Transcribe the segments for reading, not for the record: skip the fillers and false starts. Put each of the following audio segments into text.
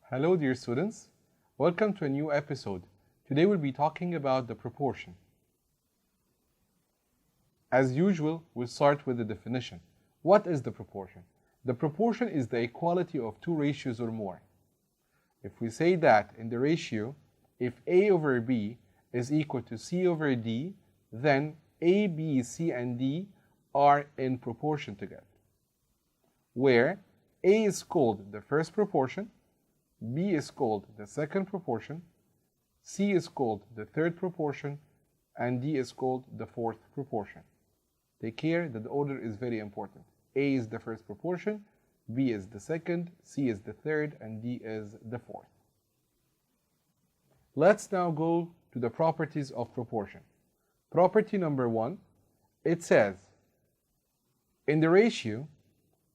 Hello dear students, welcome to a new episode. Today we'll be talking about the proportion. As usual, we'll start with the definition. What is the proportion? The proportion is the equality of two ratios or more. If we say that in the ratio, if A over B is equal to C over D, then A, B, C, and D are in proportion together, where A is called the first proportion, B is called the second proportion, C is called the third proportion, and D is called the fourth proportion. Take care that the order is very important. A is the first proportion, B is the second, C is the third, and D is the fourth. Let's now go to the properties of proportion. Property number 1, it says, in the ratio,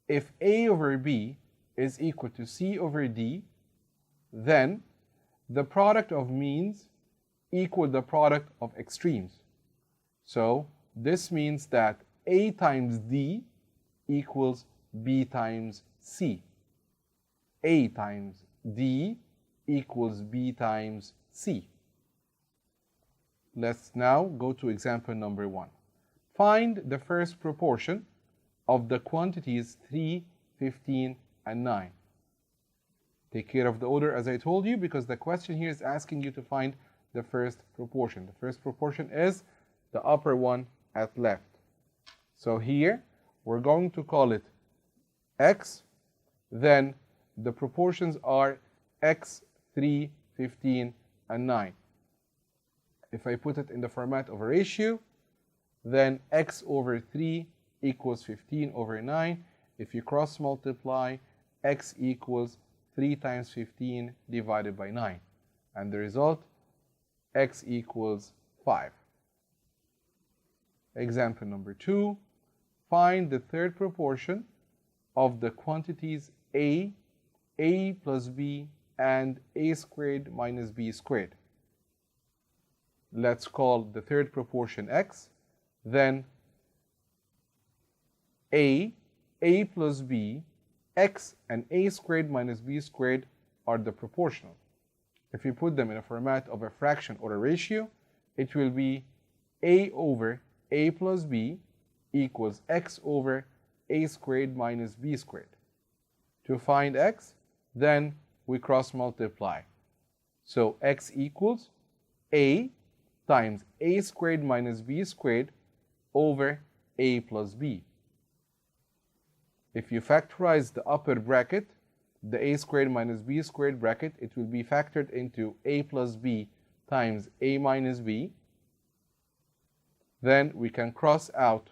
if A over B is equal to C over D, then the product of means equal the product of extremes. So this means that A times D equals B times C. A times D equals B times C. Let's now go to example number 1. Find the first proportion of the quantities 3, 15, and 9. Take care of the order as I told you, because the question here is asking you to find the first proportion. The first proportion is the upper one at left. So here we're going to call it x, then the proportions are x, 3, 15, and 9. If I put it in the format of a ratio, then x over 3 equals 15 over 9. If you cross multiply, x equals 3 times 15 divided by 9. And the result, x equals 5. Example number 2. Find the third proportion of the quantities a plus b, and a squared minus b squared. Let's call the third proportion x. Then a plus b, x and a squared minus b squared are the proportional. If you put them in a format of a fraction or a ratio, it will be a over a plus b equals x over a squared minus b squared. To find x, then we cross multiply. So x equals a times a squared minus b squared over a plus b. If you factorize the upper bracket, the a squared minus b squared bracket, it will be factored into a plus b times a minus b. Then we can cross out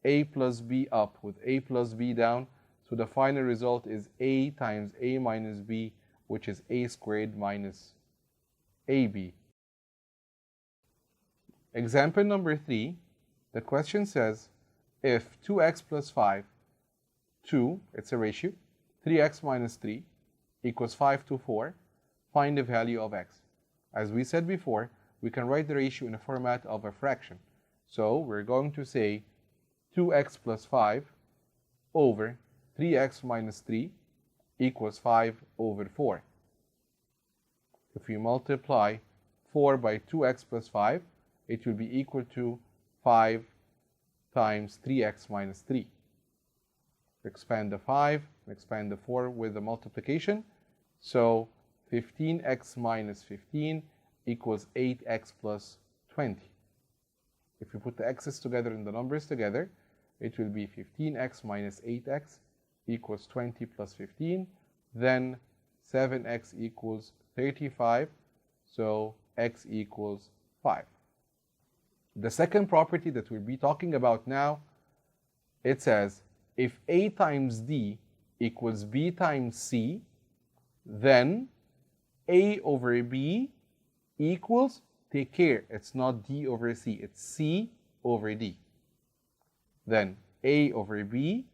a plus b up with a plus b down. So the final result is a times a minus b, which is a squared minus ab. Example number 3, the question says, if 2x plus 5, 2, it's a ratio, 3x minus 3 equals 5 to 4, find the value of x. As we said before, we can write the ratio in the format of a fraction. So we're going to say 2x plus 5 over 3x minus 3 equals 5 over 4. If we multiply 4 by 2x plus 5, it will be equal to 5 times 3x minus 3. Expand the 5, expand the 4 with the multiplication. So 15x minus 15 equals 8x plus 20. If you put the x's together and the numbers together, it will be 15x minus 8x equals 20 plus 15. Then 7x equals 35. So x equals 5. The second property that we'll be talking about now, it says, if a times d equals b times c, then a over b equals, take care, it's not d over c, it's c over d. Then a over b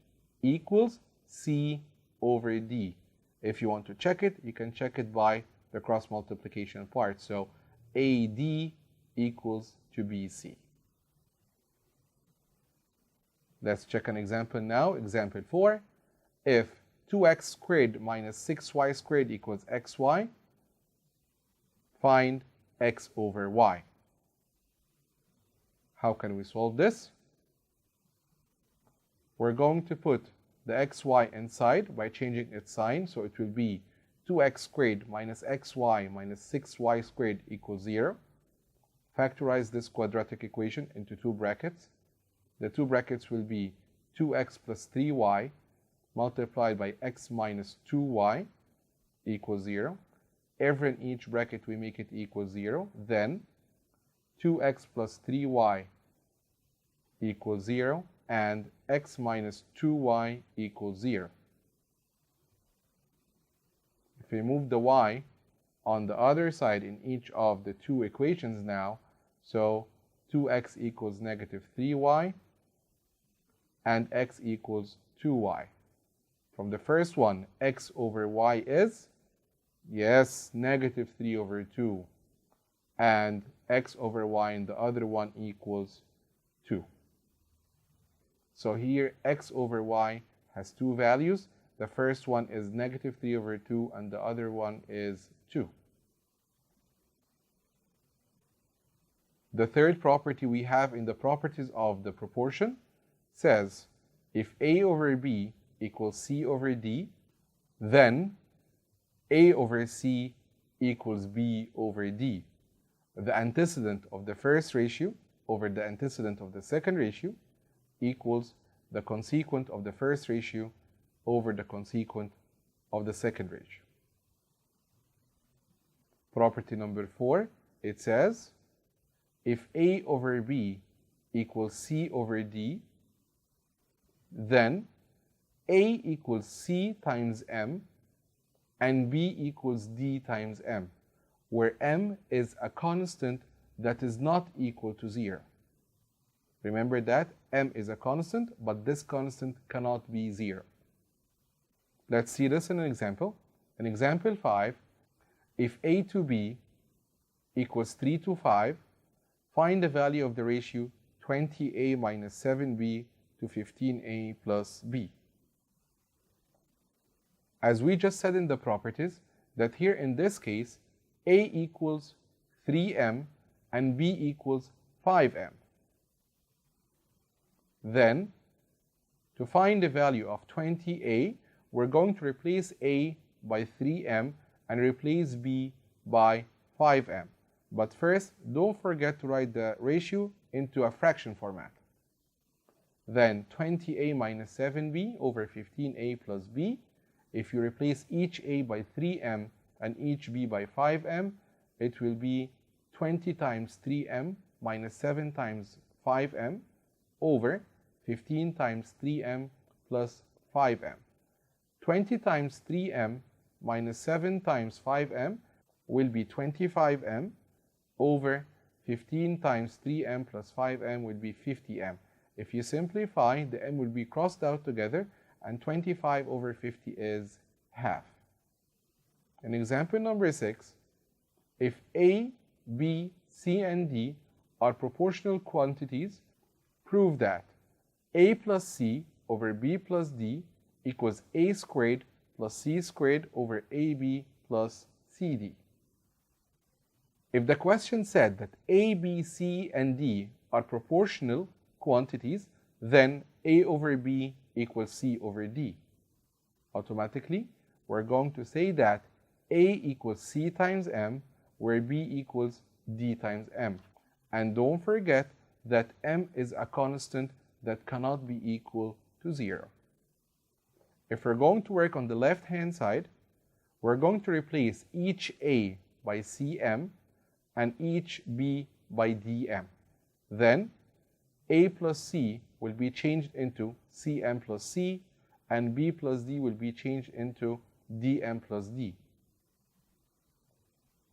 equals c over d. If you want to check it, you can check it by the cross multiplication part. So AD equals to BC. Let's check an example now. Example 4. If 2x squared minus 6y squared equals xy. Find x over y. How can we solve this? We're going to put the xy inside by changing its sign, so it will be 2x squared minus xy minus 6y squared equals 0. Factorize this quadratic equation into two brackets. The two brackets will be 2x plus 3y multiplied by x minus 2y equals 0. Every in each bracket we make it equal 0. Then 2x plus 3y equals 0 and x minus 2y equals 0. If we move the y on the other side in each of the two equations now, so 2x equals negative 3y and x equals 2y. From the first one, x over y is, yes, negative 3 over 2. And x over y in the other one equals 2. So here, x over y has two values. The first one is negative 3 over 2, and the other one is 2. The third property we have in the properties of the proportion says, if a over b equals c over d, then a over c equals b over d. The antecedent of the first ratio over the antecedent of the second ratio equals the consequent of the first ratio over the consequent of the second ratio. Property number 4, it says, if a over b equals c over d, then a equals c times m and b equals d times m, where m is a constant that is not equal to 0. Remember that m is a constant, but this constant cannot be 0. Let's see this in an example. In example 5, if a to b equals 3 to 5, find the value of the ratio 20a minus 7b to 15a plus b. As we just said in the properties, that here in this case, a equals 3m and b equals 5m. Then, to find the value of 20a, we're going to replace a by 3m and replace b by 5m. But first, don't forget to write the ratio into a fraction format. Then 20a minus 7b over 15a plus b. If you replace each a by 3m and each b by 5m, it will be 20 times 3m minus 7 times 5m over 15 times 3m plus 5m. 20 times 3m minus 7 times 5m will be 25m over 15 times 3m plus 5m will be 50m. If you simplify, the m will be crossed out together, and 25 over 50 is half. In example number 6, if a, b, c, and d are proportional quantities, prove that a plus c over b plus d equals a squared plus c squared over ab plus cd. If the question said that a, b, c, and d are proportional quantities, then a over b equals c over d. Automatically, we're going to say that a equals c times m, where b equals d times m. And don't forget that m is a constant that cannot be equal to 0. If we're going to work on the left-hand side, we're going to replace each a by cm and each b by dm. Then a plus c will be changed into cm plus c, and b plus d will be changed into dm plus d.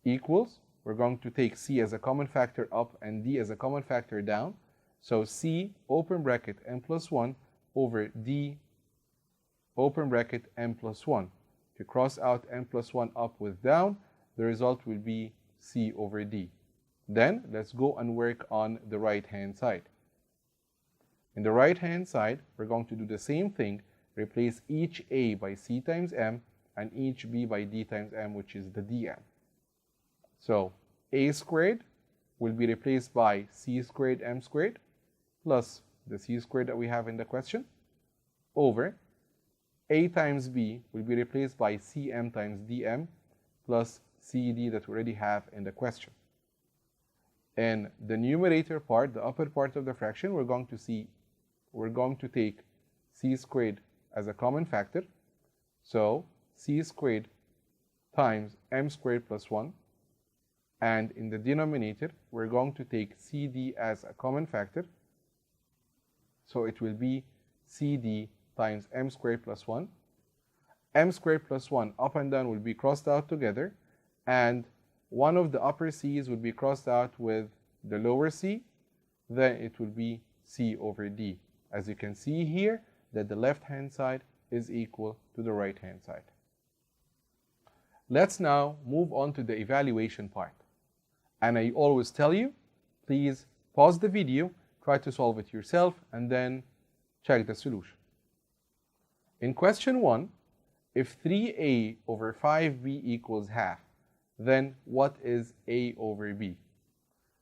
Equals, we're going to take c as a common factor up and d as a common factor down. So c, open bracket, m plus 1 over d, open bracket, m plus 1. To cross out m plus 1 up with down, the result will be c over d. Then, let's go and work on the right-hand side. In the right-hand side, we're going to do the same thing. replace each a by c times m and each b by d times m, which is the dm. So a squared will be replaced by c squared m squared plus the c squared that we have in the question over a times b will be replaced by cm times dm plus cd that we already have in the question. In the numerator part, the upper part of the fraction, we're going to take c squared as a common factor. So c squared times m squared plus 1. And in the denominator, we're going to take cd as a common factor. So it will be cd times m squared plus 1. M squared plus 1 up and down will be crossed out together, and one of the upper c's will be crossed out with the lower c, then it will be c over d. As you can see here, that the left hand side is equal to the right hand side. Let's now move on to the evaluation part. And I always tell you, please pause the video, try to solve it yourself, and then check the solution. In question 1, if 3a over 5b equals half, then what is a over b?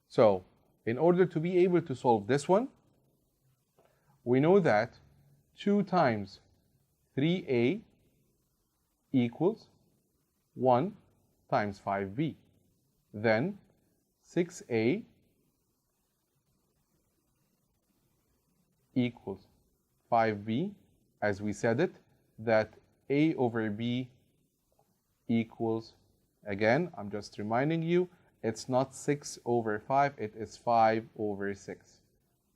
So, in order to be able to solve this one, we know that 2 times 3a equals 1 times 5b. Then 6a equals 5b, as we said it, that a over b equals, again, I'm just reminding you, it's not 6 over 5, it is 5 over 6.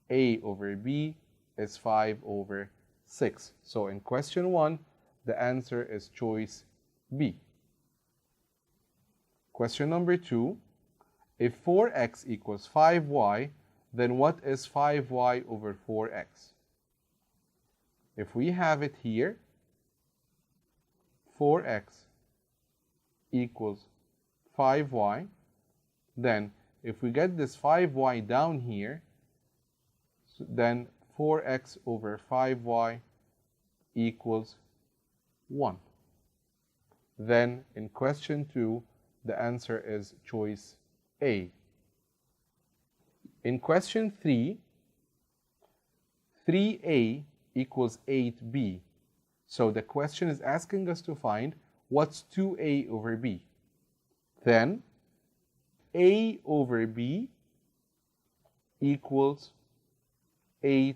A over b is 5 over 6. So in question 1, the answer is choice B. Question number 2, if 4x equals 5y, then what is 5y over 4x? If we have it here, 4x equals 5y, then if we get this 5y down here, then 4x over 5y equals 1. Then in question 2, the answer is choice A. In question 3, 3a equals 8b. So the question is asking us to find what's 2a over b. Then a over b equals 8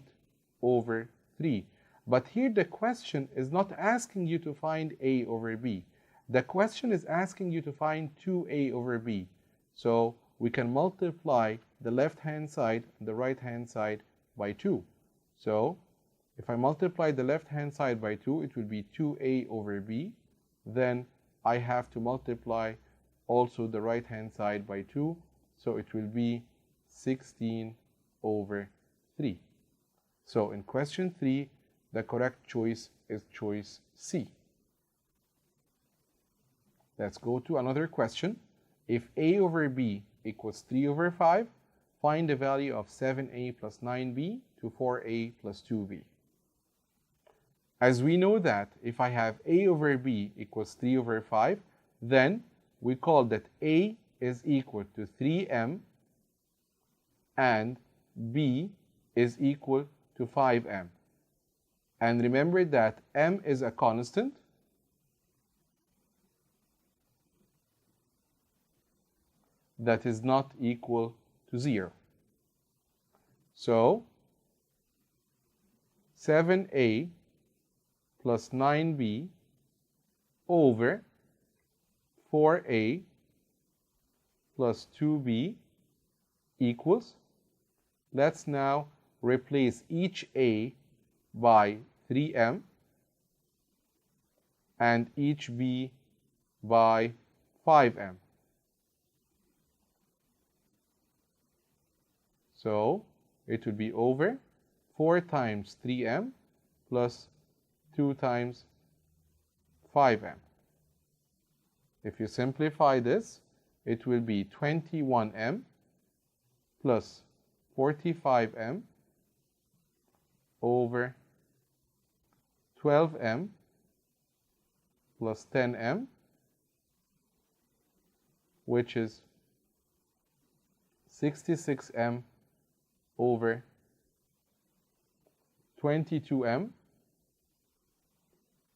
over 3. But here the question is not asking you to find a over b. The question is asking you to find 2a over b. So we can multiply the left-hand side and the right-hand side by 2. So if I multiply the left-hand side by 2, it will be 2a over b. Then I have to multiply also the right-hand side by 2. So it will be 16 over 3. So in question 3, the correct choice is choice C. Let's go to another question. If a over b equals 3 over 5, find the value of 7a plus 9b to 4a plus 2b. As we know that if I have a over b equals 3 over 5, then we call that a is equal to 3m and b is equal to 5m. And remember that m is a constant, that is not equal to 0. So 7a plus 9b over 4a plus 2b equals, let's now replace each a by 3m and each b by 5m. So it would be over 4 times 3m plus 2 times 5m. If you simplify this, it will be 21m plus 45m over 12m plus 10m, which is 66m over 22m.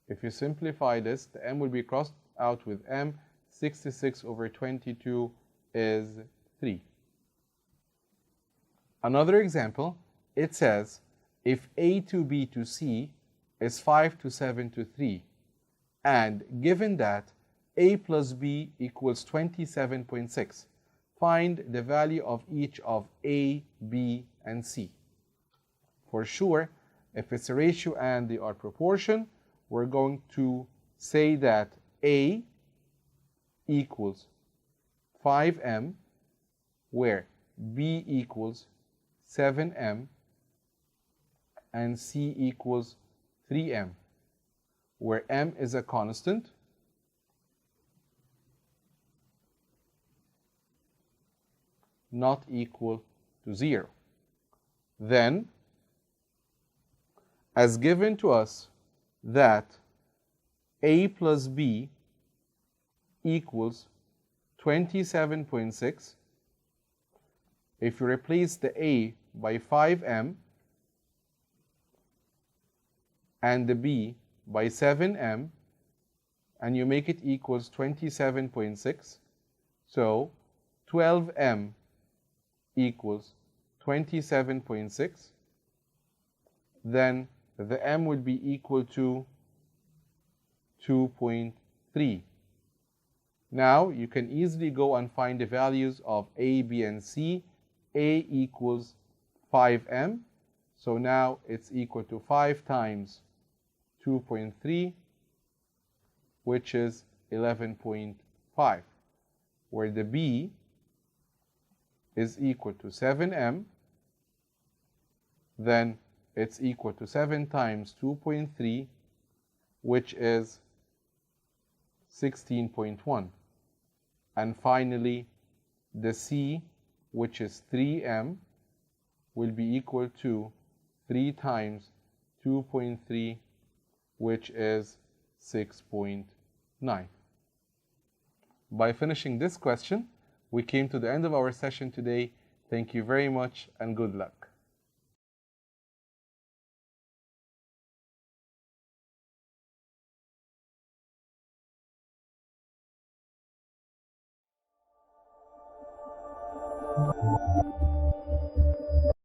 If you simplify this, the m will be crossed out with m. 66 over 22 is 3. Another example, it says if a to b to c is 5 to 7 to 3, and given that a plus b equals 27.6, find the value of each of a, b, and c. For sure, if it's a ratio and they are proportion, we're going to say that a equals 5m, where b equals 7m, and c equals 3m, where m is a constant, not equal to 0. Then, as given to us that a plus b equals 27.6, if you replace the a by 5m and the b by 7m, and you make it equals 27.6, so 12m equals 27.6, then the m will be equal to 2.3. Now you can easily go and find the values of a, b, and c. A equals 5m, so now it's equal to 5 times 2.3, which is 11.5, where the b is equal to 7m, then it's equal to 7 times 2.3, which is 16.1. And finally, the c, which is 3m, will be equal to 3 times 2.3, which is 6.9. By finishing this question, we came to the end of our session today. Thank you very much and good luck.